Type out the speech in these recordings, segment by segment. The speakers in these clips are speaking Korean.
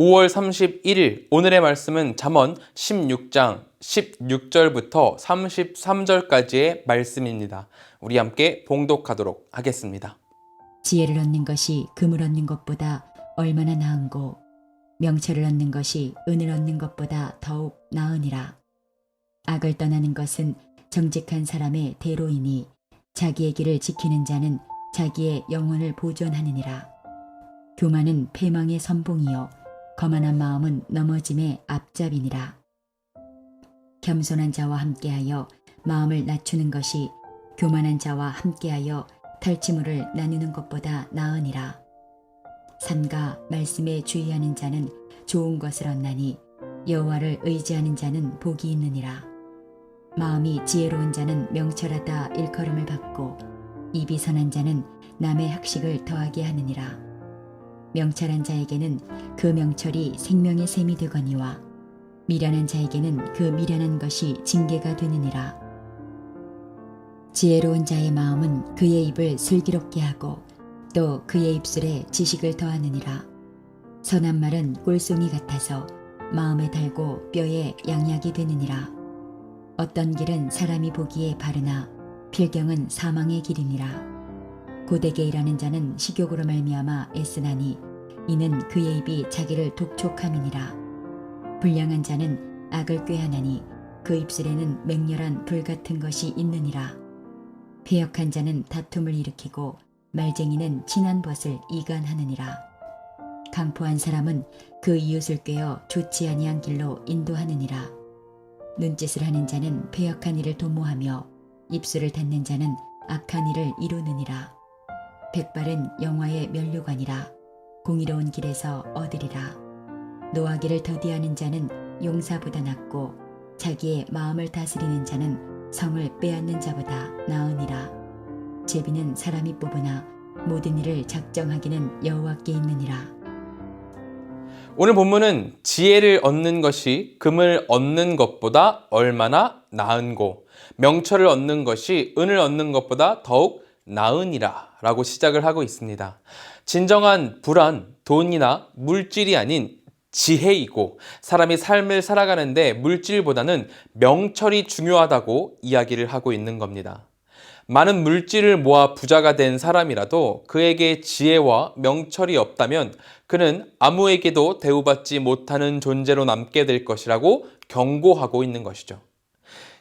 5월 31일 오늘의 말씀은 잠언 16장 16절부터 33절까지의 말씀입니다. 우리 함께 봉독하도록 하겠습니다. 지혜를 얻는 것이 금을 얻는 것보다 얼마나 나은고 명철을 얻는 것이 은을 얻는 것보다 더욱 나으니라. 악을 떠나는 것은 정직한 사람의 대로이니 자기의 길을 지키는 자는 자기의 영혼을 보존하느니라. 교만은 패망의 선봉이요 거만한 마음은 넘어짐의 앞잡이니라. 겸손한 자와 함께하여 마음을 낮추는 것이 교만한 자와 함께하여 탈취물을 나누는 것보다 나으니라. 삼가 말씀에 주의하는 자는 좋은 것을 얻나니 여호와를 의지하는 자는 복이 있느니라. 마음이 지혜로운 자는 명철하다 일컬음을 받고 입이 선한 자는 남의 학식을 더하게 하느니라. 명철한 자에게는 그 명철이 생명의 샘이 되거니와 미련한 자에게는 그 미련한 것이 징계가 되느니라. 지혜로운 자의 마음은 그의 입을 슬기롭게 하고 또 그의 입술에 지식을 더하느니라. 선한 말은 꿀송이 같아서 마음에 달고 뼈에 양약이 되느니라. 어떤 길은 사람이 보기에 바르나 필경은 사망의 길이니라. 고되게 일하는 자는 식욕으로 말미암아 애쓰나니 이는 그의 입이 자기를 독촉함이니라. 불량한 자는 악을 꾀하나니 그 입술에는 맹렬한 불 같은 것이 있느니라. 패역한 자는 다툼을 일으키고 말쟁이는 친한 벗을 이간하느니라. 강포한 사람은 그 이웃을 꾀어 좋지 아니한 길로 인도하느니라. 눈짓을 하는 자는 패역한 일을 도모하며 입술을 닫는 자는 악한 일을 이루느니라. 백발은 영화의 면류관이라. 공의로운 길에서 얻으리라. 노하기를 더디하는 자는 용사보다 낫고 자기의 마음을 다스리는 자는 성을 빼앗는 자보다 나으니라. 제비는 사람이 뽑으나 모든 일을 작정하기는 여호와께 있느니라. 오늘 본문은 지혜를 얻는 것이 금을 얻는 것보다 얼마나 나은고 명철을 얻는 것이 은을 얻는 것보다 더욱 나으니라 라고 시작을 하고 있습니다. 진정한 불안, 돈이나 물질이 아닌 지혜이고 사람이 삶을 살아가는데 물질보다는 명철이 중요하다고 이야기를 하고 있는 겁니다. 많은 물질을 모아 부자가 된 사람이라도 그에게 지혜와 명철이 없다면 그는 아무에게도 대우받지 못하는 존재로 남게 될 것이라고 경고하고 있는 것이죠.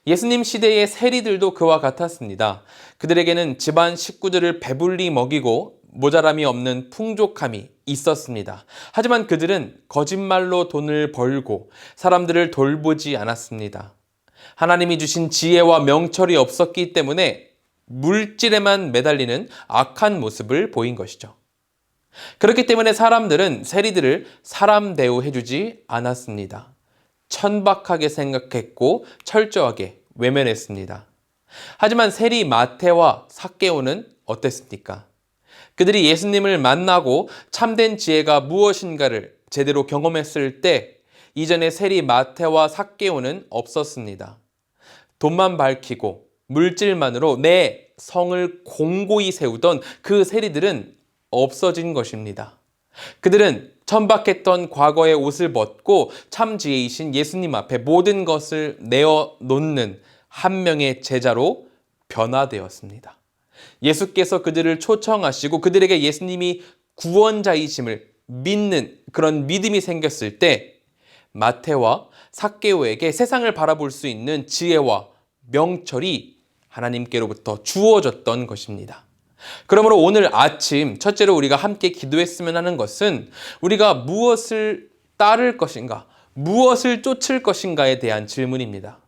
예수님 시대의 세리들도 그와 같았습니다. 그들에게는 집안 식구들을 배불리 먹이고 모자람이 없는 풍족함이 있었습니다. 하지만 그들은 거짓말로 돈을 벌고 사람들을 돌보지 않았습니다. 하나님이 주신 지혜와 명철이 없었기 때문에 물질에만 매달리는 악한 모습을 보인 것이죠. 그렇기 때문에 사람들은 세리들을 사람 대우해주지 않았습니다. 천박하게 생각했고 철저하게 외면했습니다. 하지만 세리 마태와 삭개오는 어땠습니까? 그들이 예수님을 만나고 참된 지혜가 무엇인가를 제대로 경험했을 때 이전에 세리 마태와 삭개오는 없었습니다. 돈만 밝히고 물질만으로 내 성을 공고히 세우던 그 세리들은 없어진 것입니다. 그들은 천박했던 과거의 옷을 벗고 참 지혜이신 예수님 앞에 모든 것을 내어놓는 한 명의 제자로 변화되었습니다. 예수께서 그들을 초청하시고 그들에게 예수님이 구원자이심을 믿는 그런 믿음이 생겼을 때 마태와 삭개오에게 세상을 바라볼 수 있는 지혜와 명철이 하나님께로부터 주어졌던 것입니다. 그러므로 오늘 아침 첫째로 우리가 함께 기도했으면 하는 것은 우리가 무엇을 따를 것인가, 무엇을 쫓을 것인가에 대한 질문입니다.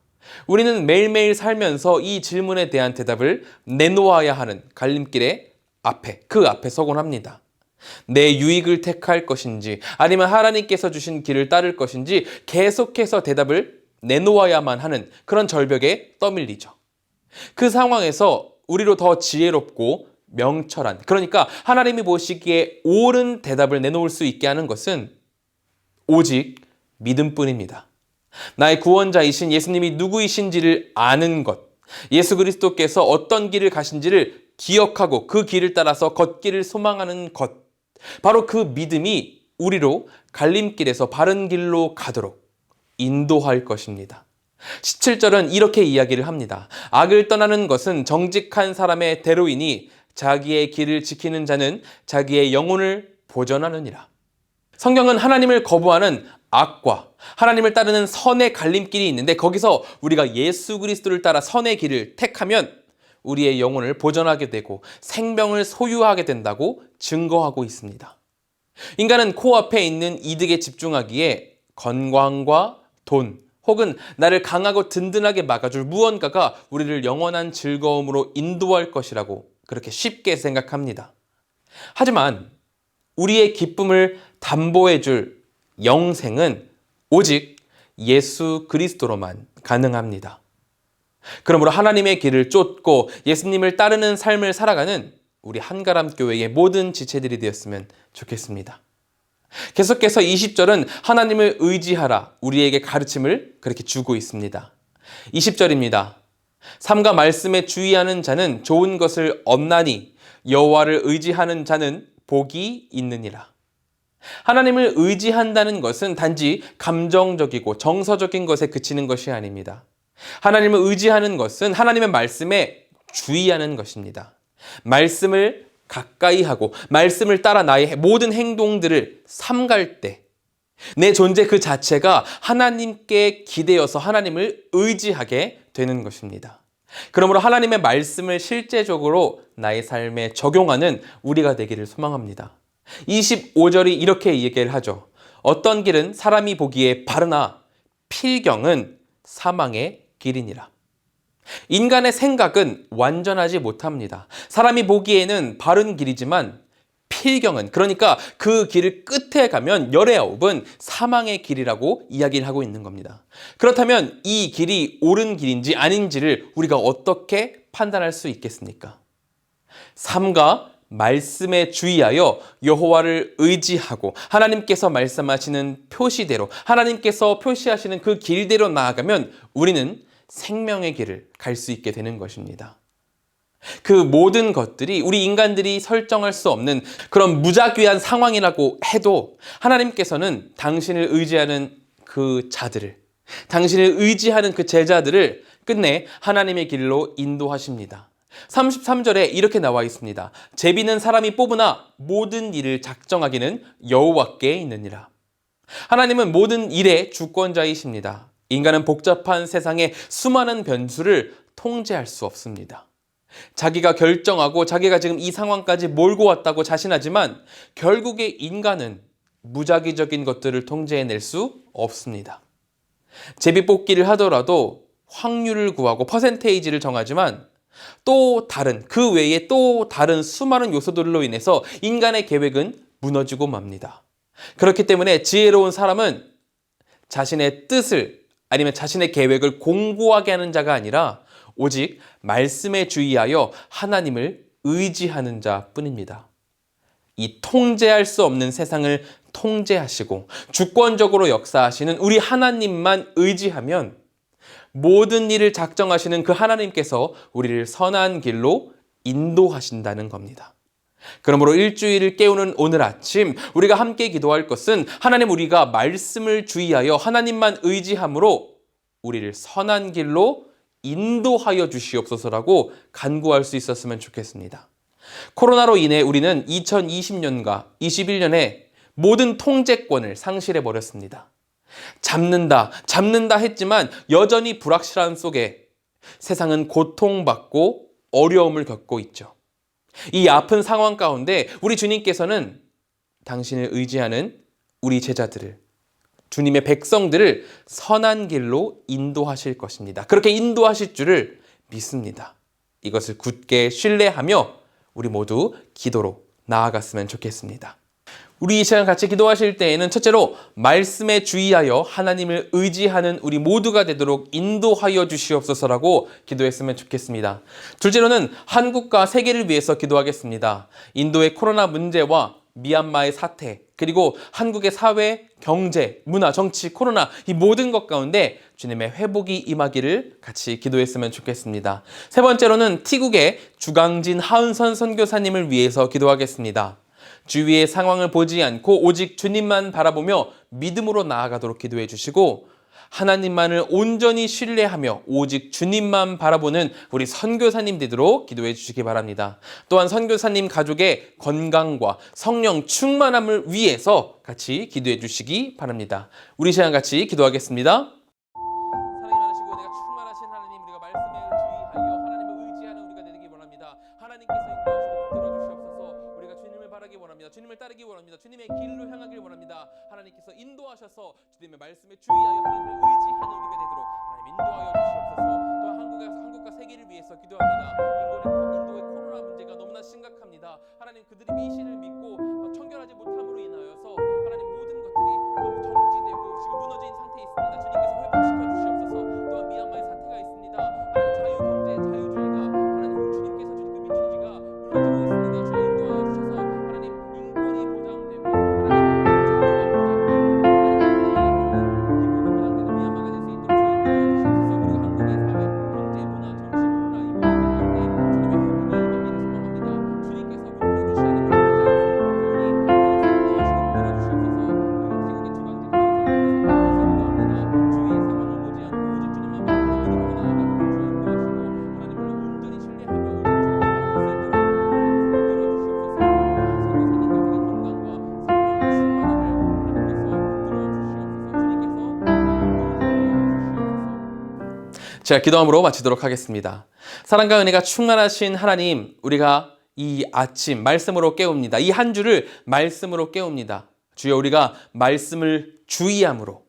우리는 매일매일 살면서 이 질문에 대한 대답을 내놓아야 하는 갈림길의 그 앞에 서곤 합니다. 내 유익을 택할 것인지 아니면 하나님께서 주신 길을 따를 것인지 계속해서 대답을 내놓아야만 하는 그런 절벽에 떠밀리죠. 그 상황에서 우리로 더 지혜롭고 명철한, 그러니까 하나님이 보시기에 옳은 대답을 내놓을 수 있게 하는 것은 오직 믿음뿐입니다. 나의 구원자이신 예수님이 누구이신지를 아는 것, 예수 그리스도께서 어떤 길을 가신지를 기억하고 그 길을 따라서 걷기를 소망하는 것, 바로 그 믿음이 우리로 갈림길에서 바른 길로 가도록 인도할 것입니다. 17절은 이렇게 이야기를 합니다. 악을 떠나는 것은 정직한 사람의 대로이니 자기의 길을 지키는 자는 자기의 영혼을 보전하느니라. 성경은 하나님을 거부하는 악과 하나님을 따르는 선의 갈림길이 있는데 거기서 우리가 예수 그리스도를 따라 선의 길을 택하면 우리의 영혼을 보전하게 되고 생명을 소유하게 된다고 증거하고 있습니다. 인간은 코앞에 있는 이득에 집중하기에 건강과 돈 혹은 나를 강하고 든든하게 막아줄 무언가가 우리를 영원한 즐거움으로 인도할 것이라고 그렇게 쉽게 생각합니다. 하지만 우리의 기쁨을 담보해줄 영생은 오직 예수 그리스도로만 가능합니다. 그러므로 하나님의 길을 쫓고 예수님을 따르는 삶을 살아가는 우리 한가람교회의 모든 지체들이 되었으면 좋겠습니다. 계속해서 20절은 하나님을 의지하라 우리에게 가르침을 그렇게 주고 있습니다. 20절입니다. 삼가 말씀에 주의하는 자는 좋은 것을 얻나니 여호와를 의지하는 자는 복이 있느니라. 하나님을 의지한다는 것은 단지 감정적이고 정서적인 것에 그치는 것이 아닙니다. 하나님을 의지하는 것은 하나님의 말씀에 주의하는 것입니다. 말씀을 가까이 하고 말씀을 따라 나의 모든 행동들을 삼갈 때 내 존재 그 자체가 하나님께 기대어서 하나님을 의지하게 되는 것입니다. 그러므로 하나님의 말씀을 실제적으로 나의 삶에 적용하는 우리가 되기를 소망합니다. 25절이 이렇게 얘기를 하죠. 어떤 길은 사람이 보기에 바르나 필경은 사망의 길이니라. 인간의 생각은 완전하지 못합니다. 사람이 보기에는 바른 길이지만 필경은 그러니까 그 길을 끝에 가면 열애아홉은 사망의 길이라고 이야기를 하고 있는 겁니다. 그렇다면 이 길이 옳은 길인지 아닌지를 우리가 어떻게 판단할 수 있겠습니까? 삼가 말씀에 주의하여 여호와를 의지하고 하나님께서 말씀하시는 표시대로 하나님께서 표시하시는 그 길대로 나아가면 우리는 생명의 길을 갈 수 있게 되는 것입니다. 그 모든 것들이 우리 인간들이 설정할 수 없는 그런 무작위한 상황이라고 해도 하나님께서는 당신을 의지하는 그 자들을, 당신을 의지하는 그 제자들을 끝내 하나님의 길로 인도하십니다. 33절에 이렇게 나와 있습니다. 제비는 사람이 뽑으나 모든 일을 작정하기는 여호와께 있느니라. 하나님은 모든 일의 주권자이십니다. 인간은 복잡한 세상의 수많은 변수를 통제할 수 없습니다. 자기가 결정하고 자기가 지금 이 상황까지 몰고 왔다고 자신하지만 결국에 인간은 무작위적인 것들을 통제해낼 수 없습니다. 제비 뽑기를 하더라도 확률을 구하고 퍼센테이지를 정하지만 또 다른 그 외에 또 다른 수많은 요소들로 인해서 인간의 계획은 무너지고 맙니다. 그렇기 때문에 지혜로운 사람은 자신의 뜻을 아니면 자신의 계획을 공고하게 하는 자가 아니라 오직 말씀에 주의하여 하나님을 의지하는 자뿐입니다. 이 통제할 수 없는 세상을 통제하시고 주권적으로 역사하시는 우리 하나님만 의지하면 모든 일을 작정하시는 그 하나님께서 우리를 선한 길로 인도하신다는 겁니다. 그러므로 일주일을 깨우는 오늘 아침 우리가 함께 기도할 것은 하나님 우리가 말씀을 주의하여 하나님만 의지함으로 우리를 선한 길로 인도하여 주시옵소서라고 간구할 수 있었으면 좋겠습니다. 코로나로 인해 우리는 2020년과 21년에 모든 통제권을 상실해 버렸습니다. 잡는다 했지만 여전히 불확실한 속에 세상은 고통받고 어려움을 겪고 있죠. 이 아픈 상황 가운데 우리 주님께서는 당신을 의지하는 우리 제자들을 주님의 백성들을 선한 길로 인도하실 것입니다. 그렇게 인도하실 줄을 믿습니다. 이것을 굳게 신뢰하며 우리 모두 기도로 나아갔으면 좋겠습니다. 우리 이 시간 같이 기도하실 때에는 첫째로 말씀에 주의하여 하나님을 의지하는 우리 모두가 되도록 인도하여 주시옵소서라고 기도했으면 좋겠습니다. 둘째로는 한국과 세계를 위해서 기도하겠습니다. 인도의 코로나 문제와 미얀마의 사태, 그리고 한국의 사회, 경제, 문화, 정치, 코로나 이 모든 것 가운데 주님의 회복이 임하기를 같이 기도했으면 좋겠습니다. 세 번째로는 티국의 주강진 하은선 선교사님을 위해서 기도하겠습니다. 주위의 상황을 보지 않고 오직 주님만 바라보며 믿음으로 나아가도록 기도해 주시고, 하나님만을 온전히 신뢰하며 오직 주님만 바라보는 우리 선교사님 되도록 기도해 주시기 바랍니다. 또한 선교사님 가족의 건강과 성령 충만함을 위해서 같이 기도해 주시기 바랍니다. 우리 시간 같이 기도하겠습니다. 사랑이 많으시고 내가 충만하신 하나님, 우리가 말씀에 주의하여 하나님을 의지하는 우리가 되기 원합니다. 하나님께서 인도하시고 붙들어 주시옵소서. 우리가 주님을 바라기 원합니다. 주님을 따르기 원합니다. 주님의 길로 향하길 원합니다. 하나님께서 인도하셔서 주님의 말씀에 주의하여 하나님을 의지하는 우리가 되도록 하나님 인도하여 주시옵소서. 또 한국과 세계를 위해서 기도합니다. 인도의 코로나 문제가 너무나 심각합니다. 하나님, 그들이 미신을 믿고 청결하지 못함으로 인하여서 하나님 모든 것들이 너무 정지되고 지금 무너진 상태에 있습니다. 주님께서 회복시켜 주시옵소서. 또한 미얀마의 사태가 있습니다. 하나님, 자유경제, 자유주의가 하나님 주님께서 주신 그 민주주의가 무너지고 있습니다. 주님 인도하여 주셔서 하나님 인권이 보장되고 하나님 미얀마가 될 수 있도록 주님 인도하여 주시옵소서. 그리고 한국의 사회, 경제, 문화, 정치, 코로나 이 모든 가운데 주님의 회복이 임하기를 소망합니다. 주님께서 붙들어 주시는 우리 제가 기도함으로 마치도록 하겠습니다. 사랑과 은혜가 충만하신 하나님, 우리가 이 아침 말씀으로 깨웁니다. 이 한 주를 말씀으로 깨웁니다. 주여, 우리가 말씀을 주의함으로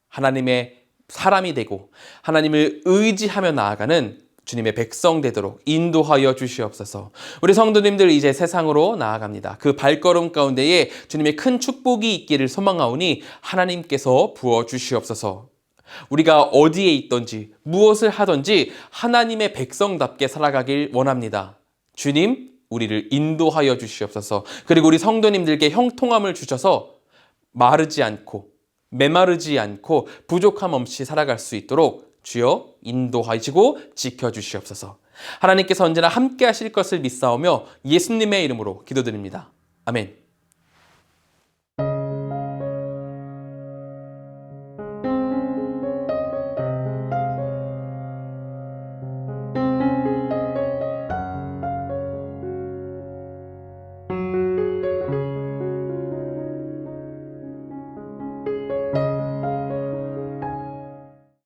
하나님의 사람이 되고 하나님을 의지하며 나아가는 주님의 백성 되도록 인도하여 주시옵소서. 우리 성도님들 이제 세상으로 나아갑니다. 그 발걸음 가운데에 주님의 큰 축복이 있기를 소망하오니 하나님께서 부어 주시옵소서. 우리가 어디에 있든지 무엇을 하든지 하나님의 백성답게 살아가길 원합니다. 주님, 우리를 인도하여 주시옵소서. 그리고 우리 성도님들께 형통함을 주셔서 마르지 않고 메마르지 않고 부족함 없이 살아갈 수 있도록 주여 인도하시고 지켜주시옵소서. 하나님께서 언제나 함께 하실 것을 믿사오며 예수님의 이름으로 기도드립니다. 아멘.